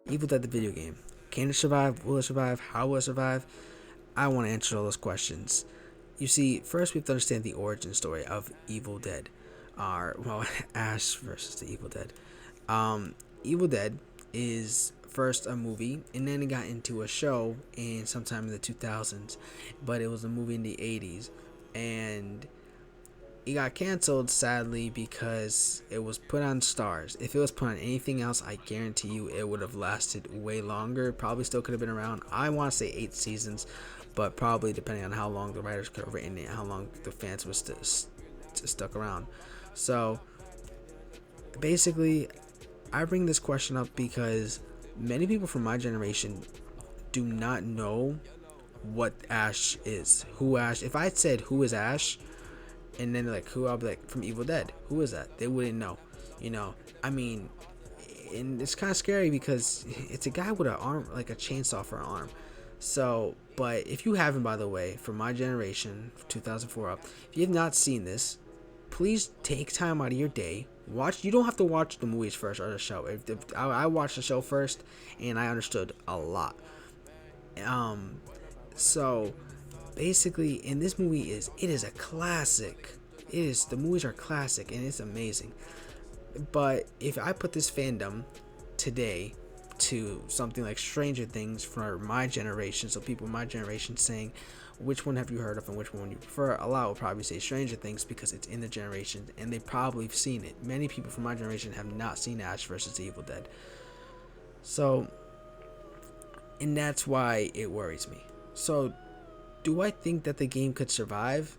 Evil Dead the video game. Can it survive? Will it survive? How will it survive? I want to answer all those questions. You see, first we have to understand the origin story of Evil Dead. Ash versus the Evil Dead. Evil Dead is first a movie, and then it got into a show in sometime in the 2000s, but it was a movie in the 80s, and it got canceled sadly because it was put on Stars. If it was put on anything else, I guarantee you it would have lasted way longer. Probably still could have been around. I want to say 8 seasons, but probably depending on how long the writers could have written it, how long the fans was stuck around. So basically, I bring this question up because many people from my generation do not know what Ash is. Who Ash? If I said who is Ash, and then like who, I'll be like from Evil Dead. Who is that? They wouldn't know. You know, I mean, and it's kind of scary because it's a guy with an arm, like a chainsaw for an arm. So, but if you haven't, by the way, from my generation, 2004 up, if you have not seen this, please take time out of your day. Watch. You don't have to watch the movies first or the show. I watched the show first, and I understood a lot. Um, so basically, in this movie it is a classic. The movies are classic and it's amazing. But if I put this fandom today to something like Stranger Things for my generation, so people in my generation saying which one have you heard of and which one you prefer, a lot will probably say Stranger Things because it's in the generation and they probably have seen it. Many people from my generation have not seen Ash versus the Evil Dead. So, and that's why it worries me. So, do I think that the game could survive?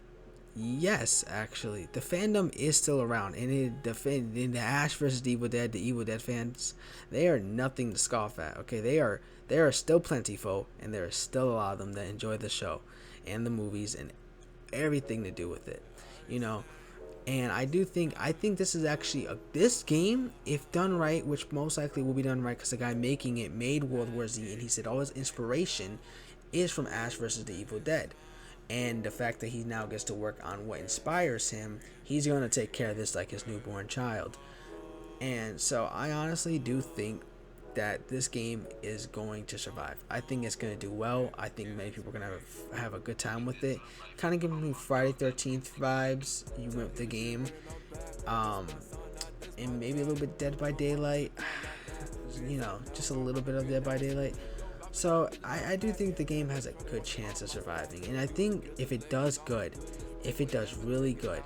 Yes, actually, the fandom is still around, and in the Ash versus the Evil Dead fans, they are nothing to scoff at. Okay, they are still plentiful, and there are still a lot of them that enjoy the show, and the movies, and everything to do with it. You know, and I think this is actually this game, if done right, which most likely will be done right, because the guy making it made World War Z, and he said all his inspiration is from Ash versus the Evil Dead, and the fact that he now gets to work on what inspires him, he's going to take care of this like his newborn child. And so I honestly do think that this game is going to survive. I think it's going to do well. I think many people are going to have a good time with it. Kind of giving me Friday 13th vibes. You went with the game. Um, and maybe a little bit Dead by Daylight. Just a little bit of Dead by Daylight. So I do think the game has a good chance of surviving. And I think if it does good, if it does really good,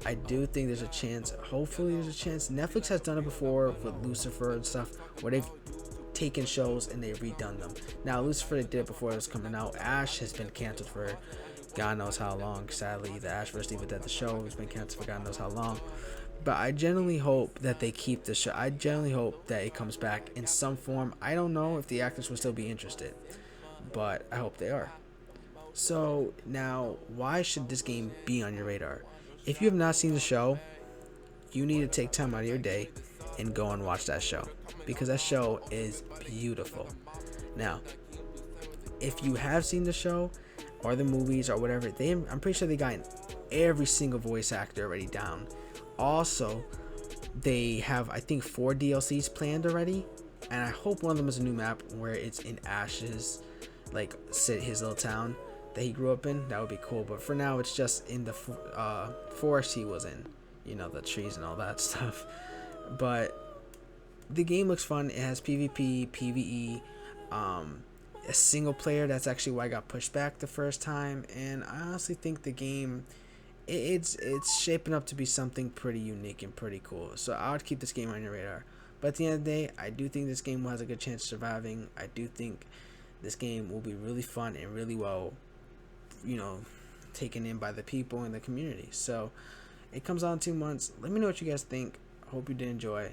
I do think there's a chance. Hopefully, there's a chance. Netflix has done it before with Lucifer and stuff, where they've taken shows and they've redone them. Now, Lucifer, they did it before it was coming out. Ash has been canceled for God knows how long. Sadly, the Ash vs. Evil Dead, the show, has been canceled for God knows how long. But I genuinely hope that they keep the show. I genuinely hope that it comes back in some form. I don't know if the actors will still be interested, but I hope they are. So now, why should this game be on your radar? If you have not seen the show, you need to take time out of your day and go and watch that show, because that show is beautiful. Now, if you have seen the show or the movies or whatever, I'm pretty sure they got every single voice actor already down. Also, they have, I think, 4 DLCs planned already, and I hope one of them is a new map where it's in Ash's, like, his little town that he grew up in. That would be cool. But for now, it's just in the forest he was in, the trees and all that stuff. But the game looks fun. It has PvP, PvE, a single player. That's actually why I got pushed back the first time, and I honestly think the game, it's shaping up to be something pretty unique and pretty cool. So I would keep this game on your radar. But at the end of the day, I do think this game has a good chance of surviving. I do think this game will be really fun and really well, taken in by the people in the community. So it comes out in 2 months. Let me know what you guys think. Hope you did enjoy.